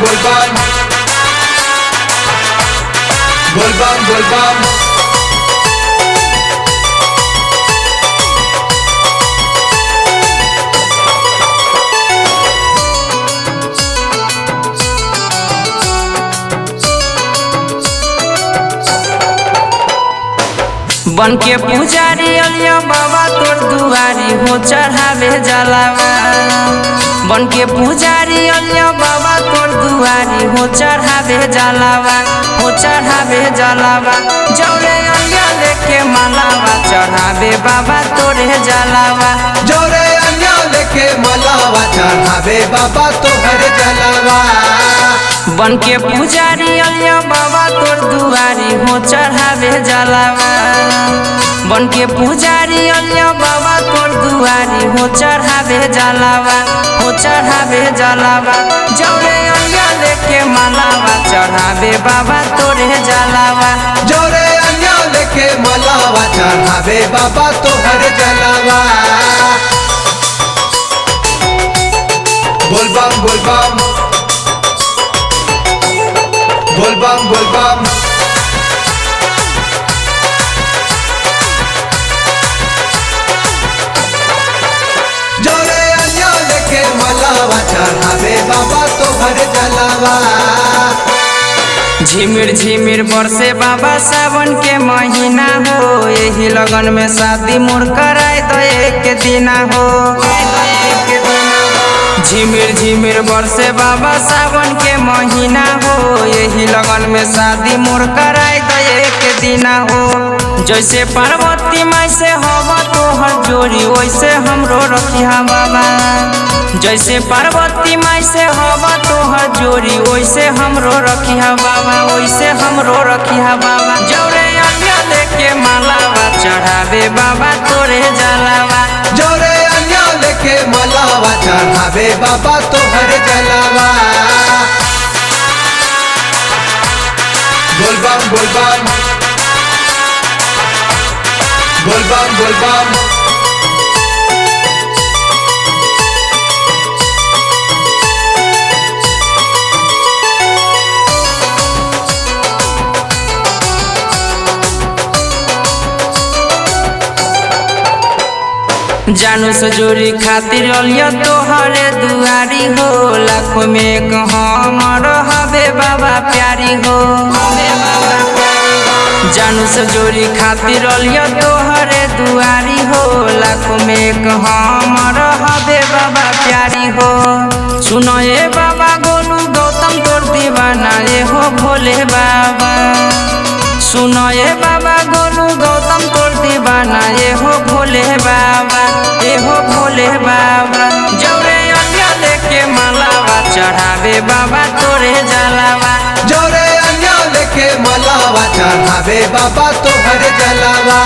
बोलबम बोलबम बोलबम बन के पुजारी अलिया बाबा तोर दुआरी हो चढ़ावे जलावा। बन के पुजारी अलिया बाबा तोर दुआरी हो चढ़ावे जलावा, हो चढ़ावे जलावा। जौरे अलिया लेके मलावा चढ़ावे बाबा तोरे जलावा। जौरे अलिया लेके मलावा चढ़ावे बाबा तोहर जलावा। बन के पुजारी अलिया बाबा तोर दुआरी हो चढ़ावे जलावा। बन के पुजारी अलिया बाबा तोर दुआरी हो चढ़ावे जलावा, हो चढ़ावे जलावा। जौरे अलिया लेके मलावा चढ़ावे बाबा तोरे जलावा। जौरे अलिया लेके मलावा चढ़ावे बाबा तोहर जलावा। बोलबम बोलबम बोलबम बोलबम जौरे अलिया लेके मलावा चढ़ावे बाबा तोहर जलावा। झिमिर झिमिर बरसे बाबा सावन के महीना हो। यही लगन में शादी मोर कराए तो एक दिना हो। झिमिर झिमिर बरसे बाबा सावन के महीना हो। यही लगन में शादी मोर कराए तो एक दिना हो। जैसे पार्वती माई से हवा तोहर जोड़ी वैसे हमरो रखिया बाबा। जैसे पार्वती माई से हवा तोहर जोड़ी वैसे हमरो रखिया बाबा, वैसे हमरो रखिया बाबा। जौरे अलिया लेके मलावा चढ़ावे बाबा तोरे जलावा। जौरे अलिया लेके मलावा चढ़ावे बाबा तोहर जलावा। बोलबम बोलबम बोलबम बोलबम जानू से जोड़ी खातिर अलिया तोहरे दुआरी हो। लाखों में एक हमर हवे बाबा प्यारी हो। जानू से जोड़ी खातिर अलिया तोहरे दुआरी हो। लाखों में एक हमर हवे बाबा प्यारी हो। सुनो ए बाबा गोलू गौतम तोर दीवाना ये हो भोले बाबा। सुनो ए बाबा गोलू गौतम तोर दीवाना ये हो भोले बाबा, ये हो भोले बाबा। जौरे अलिया लेके मलावा चढ़ावे बाबा तोरे जलावा। जौरे अलिया लेके मलावा चढ़ावे बाबा तोहर जलावा।